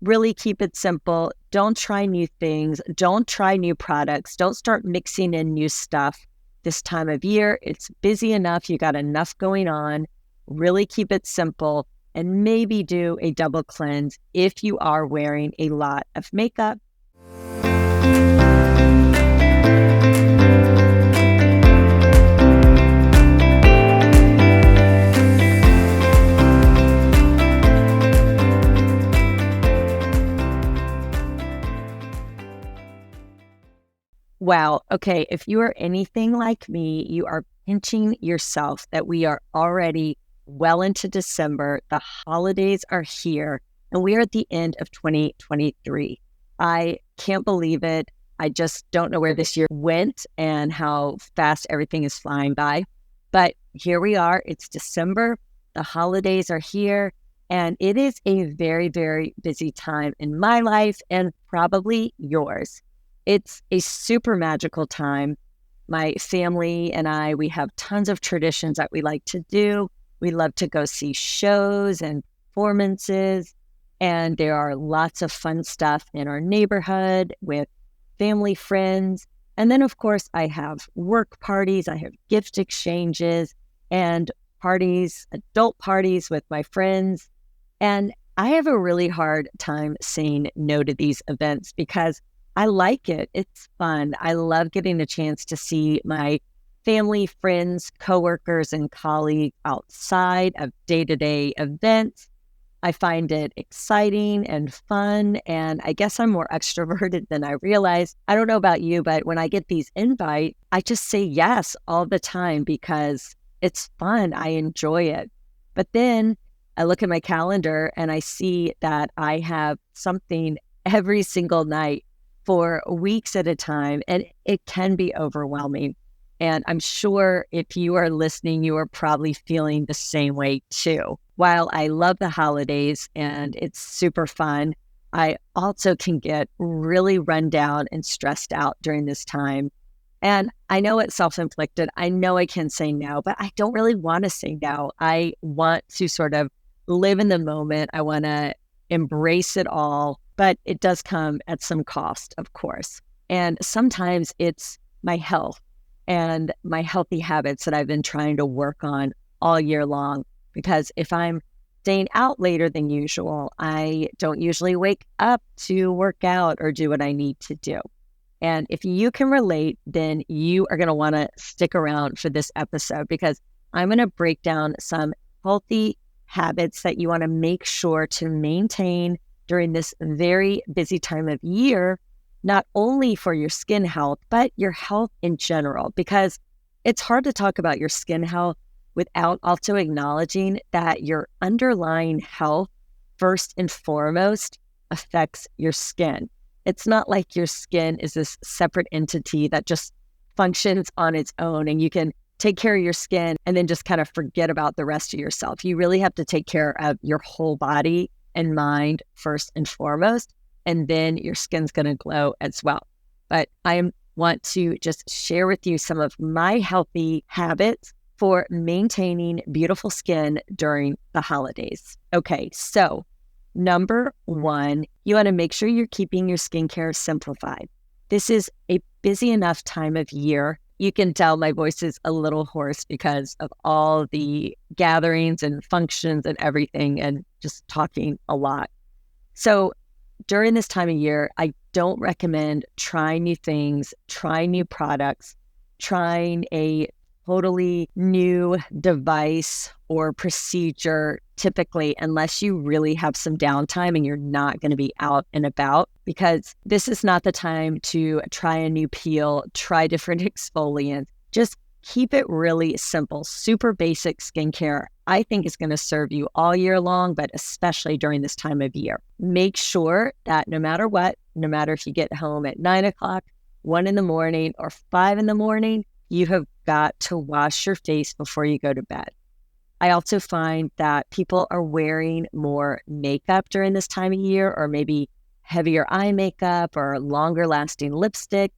really keep it simple. Don't try new things. Don't try new products. Don't start mixing in new stuff this time of year. It's busy enough. You got enough going on. Really keep it simple and maybe do a double cleanse if you are wearing a lot of makeup. Wow. Okay. If you are anything like me, you are pinching yourself that we are already well into December. The holidays are here and we are at the end of 2023. I can't believe it. I just don't know where this year went and how fast everything is flying by. But here we are. It's December. The holidays are here. And it is a very, very busy time in my life and probably yours. It's a super magical time. My family and I, we have tons of traditions that we like to do. We love to go see shows and performances, and there are lots of fun stuff in our neighborhood with family, friends. And then, of course, I have work parties, I have gift exchanges and parties, adult parties with my friends. And I have a really hard time saying no to these events because I like it. It's fun. I love getting a chance to see my family, friends, coworkers, and colleagues outside of day-to-day events. I find it exciting and fun, and I guess I'm more extroverted than I realize. I don't know about you, but when I get these invites, I just say yes all the time because it's fun. I enjoy it. But then I look at my calendar and I see that I have something every single night for weeks at a time, and it can be overwhelming. And I'm sure if you are listening, you are probably feeling the same way too. While I love the holidays and it's super fun, I also can get really run down and stressed out during this time. And I know it's self-inflicted. I know I can say no, but I don't really want to say no. I want to sort of live in the moment. I want to embrace it all, but it does come at some cost, of course. And sometimes it's my health and my healthy habits that I've been trying to work on all year long. Because if I'm staying out later than usual, I don't usually wake up to work out or do what I need to do. And if you can relate, then you are going to want to stick around for this episode because I'm going to break down some healthy habits that you want to make sure to maintain during this very busy time of year, not only for your skin health, but your health in general, because it's hard to talk about your skin health without also acknowledging that your underlying health, first and foremost, affects your skin. It's not like your skin is this separate entity that just functions on its own and you can take care of your skin and then just kind of forget about the rest of yourself. You really have to take care of your whole body and mind first and foremost, and then your skin's going to glow as well. But I want to just share with you some of my healthy habits for maintaining beautiful skin during the holidays. Okay, so number one, you want to make sure you're keeping your skincare simplified. This is a busy enough time of year. You can tell my voice is a little hoarse because of all the gatherings and functions and everything and just talking a lot. So during this time of year, I don't recommend trying new things, trying new products, trying a totally new device or procedure, typically, unless you really have some downtime and you're not going to be out and about, because this is not the time to try a new peel, try different exfoliants. Just keep it really simple. Super basic skincare, I think, is going to serve you all year long, but especially during this time of year. Make sure that no matter what, no matter if you get home at 9 o'clock, 1 in the morning, or 5 in the morning, you have got to wash your face before you go to bed. I also find that people are wearing more makeup during this time of year, or maybe heavier eye makeup or longer lasting lipstick.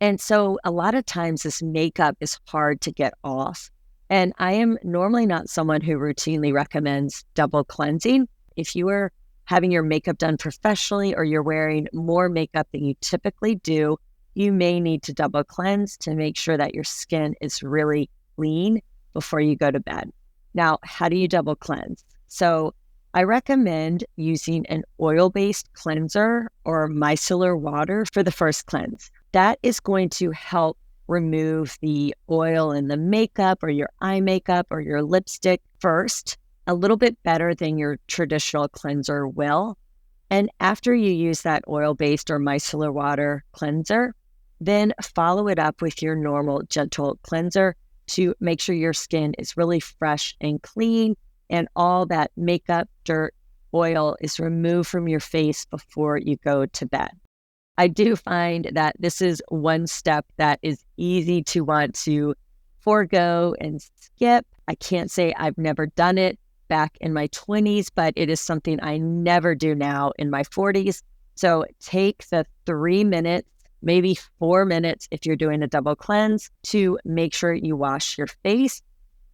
And so a lot of times this makeup is hard to get off. And I am normally not someone who routinely recommends double cleansing. If you are having your makeup done professionally or you're wearing more makeup than you typically do, you may need to double cleanse to make sure that your skin is really clean before you go to bed. Now, how do you double cleanse? So I recommend using an oil-based cleanser or micellar water for the first cleanse. That is going to help remove the oil in the makeup or your eye makeup or your lipstick first, a little bit better than your traditional cleanser will. And after you use that oil-based or micellar water cleanser, then follow it up with your normal gentle cleanser to make sure your skin is really fresh and clean and all that makeup, dirt, oil is removed from your face before you go to bed. I do find that this is one step that is easy to want to forego and skip. I can't say I've never done it back in my 20s, but it is something I never do now in my 40s. So take the 3 minutes, maybe 4 minutes if you're doing a double cleanse to make sure you wash your face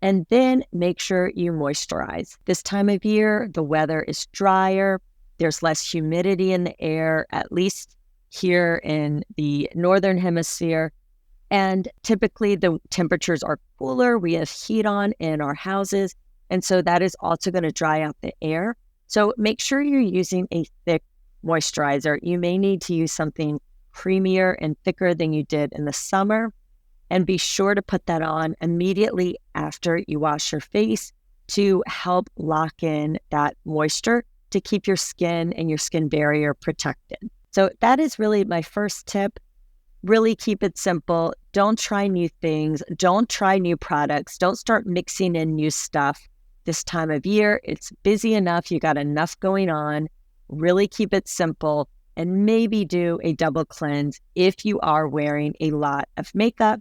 and then make sure you moisturize. This time of year, the weather is drier. There's less humidity in the air, at least here in the Northern Hemisphere. And typically the temperatures are cooler. We have heat on in our houses. And so that is also going to dry out the air. So make sure you're using a thick moisturizer. You may need to use something creamier and thicker than you did in the summer. And be sure to put that on immediately after you wash your face to help lock in that moisture to keep your skin and your skin barrier protected. So that is really my first tip. Really keep it simple. Don't try new things. Don't try new products. Don't start mixing in new stuff this time of year. It's busy enough. You got enough going on. Really keep it simple and maybe do a double cleanse if you are wearing a lot of makeup.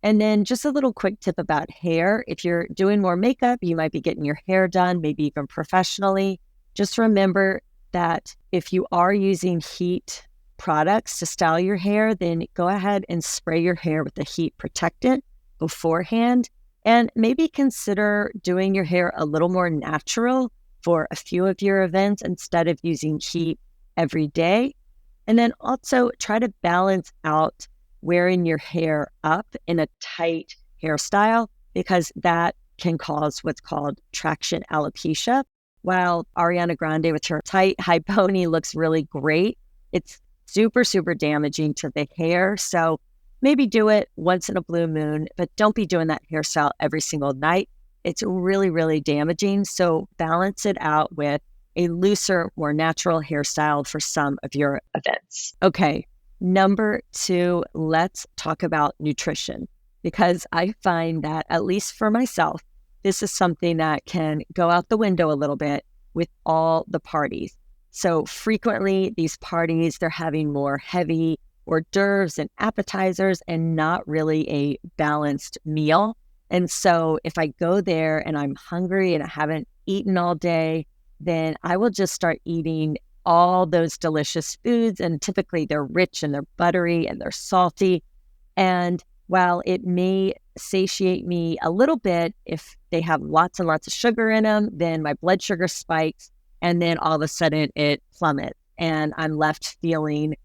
And then just a little quick tip about hair. If you're doing more makeup, you might be getting your hair done, maybe even professionally. Just remember that if you are using heat products to style your hair, then go ahead and spray your hair with a heat protectant beforehand. And maybe consider doing your hair a little more natural for a few of your events instead of using heat every day. And then also try to balance out wearing your hair up in a tight hairstyle because that can cause what's called traction alopecia. While Ariana Grande with her tight high pony looks really great, it's super, super damaging to the hair. So maybe do it once in a blue moon, but don't be doing that hairstyle every single night. It's really, really damaging. So balance it out with a looser, more natural hairstyle for some of your events. Okay, number 2, let's talk about nutrition because I find that, at least for myself, this is something that can go out the window a little bit with all the parties. So frequently these parties, they're having more heavy hors d'oeuvres and appetizers and not really a balanced meal. And so if I go there and I'm hungry and I haven't eaten all day, then I will just start eating all those delicious foods. And typically they're rich and they're buttery and they're salty. And while it may satiate me a little bit, if they have lots and lots of sugar in them, then my blood sugar spikes and then all of a sudden it plummets and I'm left feeling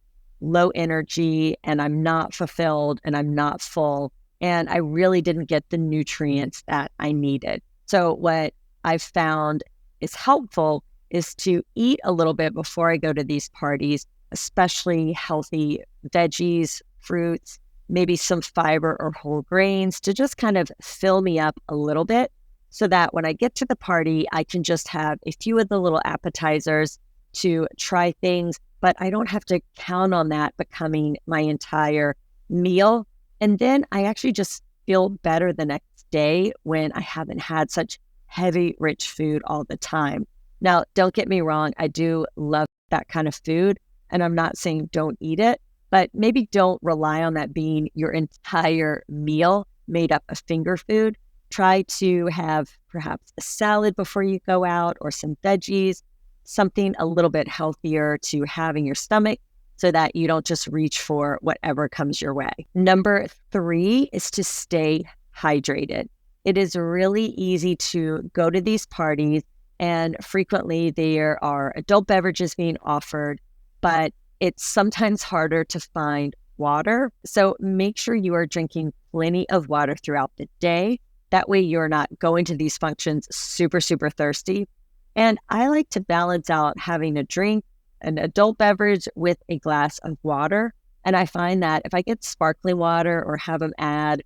low energy and I'm not fulfilled and I'm not full. And I really didn't get the nutrients that I needed. So what I've found is helpful is to eat a little bit before I go to these parties, especially healthy veggies, fruits, maybe some fiber or whole grains to just kind of fill me up a little bit so that when I get to the party, I can just have a few of the little appetizers to try things, but I don't have to count on that becoming my entire meal. And then I actually just feel better the next day when I haven't had such heavy, rich food all the time. Now, don't get me wrong. I do love that kind of food, and I'm not saying don't eat it, but maybe don't rely on that being your entire meal made up of finger food. Try to have perhaps a salad before you go out or some veggies, something a little bit healthier to have in your stomach so that you don't just reach for whatever comes your way. Number 3 is to stay hydrated. It is really easy to go to these parties and frequently there are adult beverages being offered, but it's sometimes harder to find water. So make sure you are drinking plenty of water throughout the day. That way you're not going to these functions super, super thirsty. And I like to balance out having a drink, an adult beverage with a glass of water. And I find that if I get sparkling water or have them add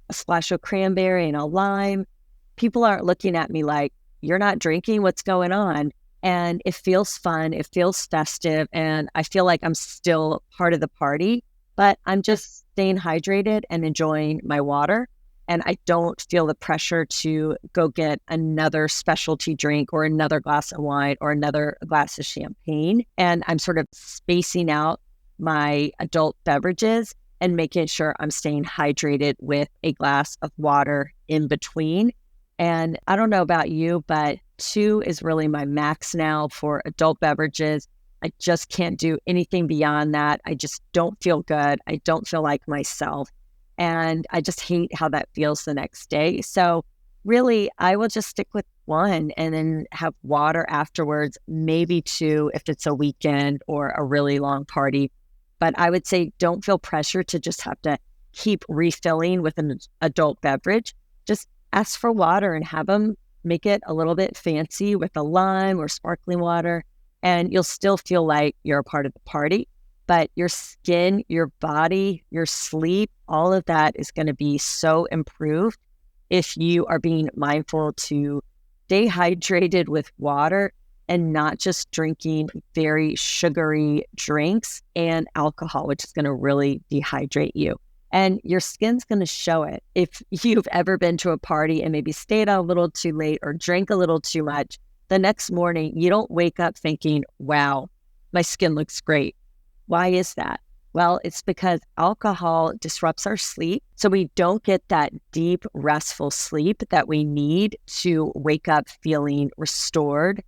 a splash of cranberry and a lime, people aren't looking at me like, you're not drinking, what's going on? And it feels fun, it feels festive, and I feel like I'm still part of the party, but I'm just staying hydrated and enjoying my water. And I don't feel the pressure to go get another specialty drink or another glass of wine or another glass of champagne. And I'm sort of spacing out my adult beverages and making sure I'm staying hydrated with a glass of water in between. And I don't know about you, but 2 is really my max now for adult beverages. I just can't do anything beyond that. I just don't feel good. I don't feel like myself. And I just hate how that feels the next day. So really, I will just stick with 1 and then have water afterwards, maybe 2 if it's a weekend or a really long party. But I would say don't feel pressure to just have to keep refilling with an adult beverage. Just ask for water and have them make it a little bit fancy with a lime or sparkling water, and you'll still feel like you're a part of the party. But your skin, your body, your sleep, all of that is going to be so improved if you are being mindful to stay hydrated with water and not just drinking very sugary drinks and alcohol, which is going to really dehydrate you. And your skin's going to show it. If you've ever been to a party and maybe stayed out a little too late or drank a little too much, the next morning you don't wake up thinking, wow, my skin looks great. Why is that? Well, it's because alcohol disrupts our sleep. So we don't get that deep, restful sleep that we need to wake up feeling restored.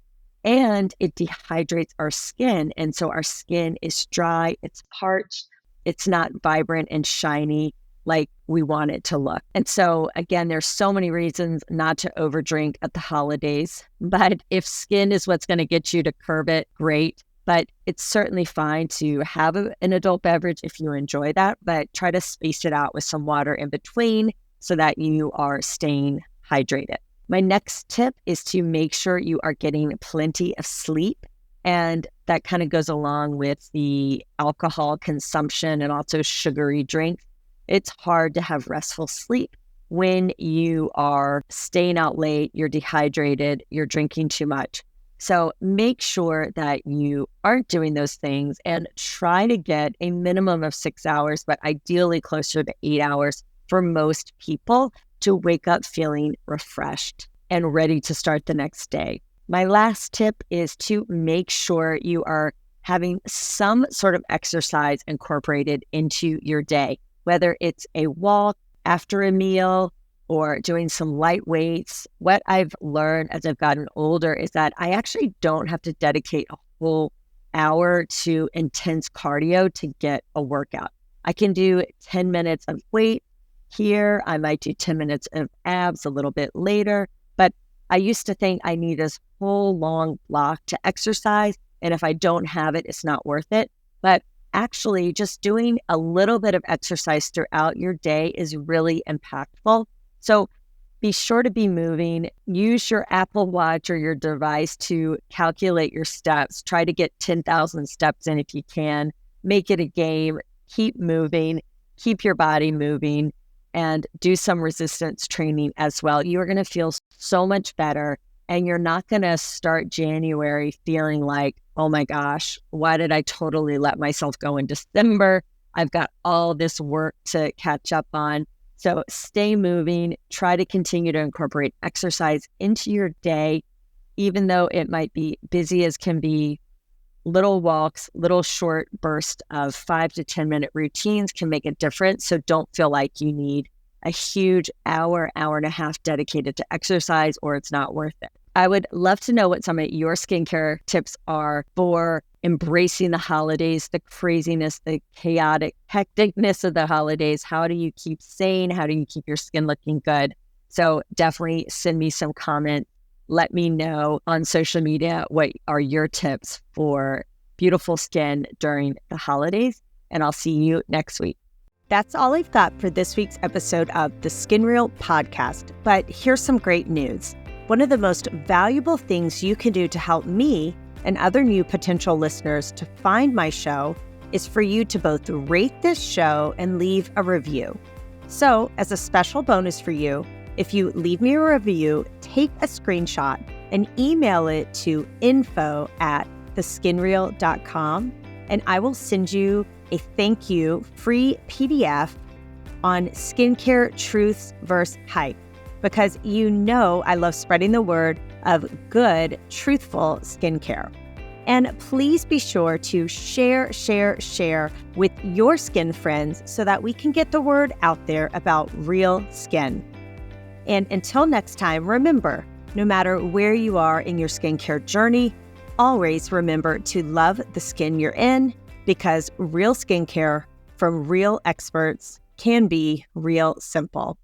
And it dehydrates our skin. And so our skin is dry, it's parched, it's not vibrant and shiny like we want it to look. And so again, there's so many reasons not to overdrink at the holidays. But if skin is what's going to get you to curb it, great. But it's certainly fine to have an adult beverage if you enjoy that, but try to space it out with some water in between so that you are staying hydrated. My next tip is to make sure you are getting plenty of sleep. And that kind of goes along with the alcohol consumption and also sugary drinks. It's hard to have restful sleep when you are staying out late, you're dehydrated, you're drinking too much. So make sure that you aren't doing those things and try to get a minimum of 6 hours, but ideally closer to 8 hours for most people to wake up feeling refreshed and ready to start the next day. My last tip is to make sure you are having some sort of exercise incorporated into your day, whether it's a walk after a meal or doing some light weights. What I've learned as I've gotten older is that I actually don't have to dedicate a whole hour to intense cardio to get a workout. I can do 10 minutes of weight here. I might do 10 minutes of abs a little bit later, but I used to think I need this whole long block to exercise. And if I don't have it, it's not worth it. But actually just doing a little bit of exercise throughout your day is really impactful. So be sure to be moving. Use your Apple Watch or your device to calculate your steps. Try to get 10,000 steps in if you can. Make it a game. Keep moving. Keep your body moving. And do some resistance training as well. You are going to feel so much better. And you're not going to start January feeling like, oh my gosh, why did I totally let myself go in December? I've got all this work to catch up on. So stay moving. Try to continue to incorporate exercise into your day, even though it might be busy as can be. Little walks, little short bursts of 5 to 10 minute routines can make a difference. So don't feel like you need a huge hour, hour and a half dedicated to exercise or it's not worth it. I would love to know what some of your skincare tips are for embracing the holidays, the craziness, the chaotic hecticness of the holidays. How do you keep sane? How do you keep your skin looking good? So definitely send me some comments let me know on social media what are your tips for beautiful skin during the holidays, and I'll see you next week. That's all I've got for this week's episode of the Skin Real podcast, but here's some great news. One of the most valuable things you can do to help me and other new potential listeners to find my show is for you to both rate this show and leave a review. So, as a special bonus for you, if you leave me a review, take a screenshot and email it to info@theskinreal.com, and I will send you a thank you free PDF on skincare truths versus hype, because you know I love spreading the word of good, truthful skincare. And please be sure to share with your skin friends so that we can get the word out there about real skin. And until next time, remember, no matter where you are in your skincare journey, always remember to love the skin you're in, because real skincare from real experts can be real simple.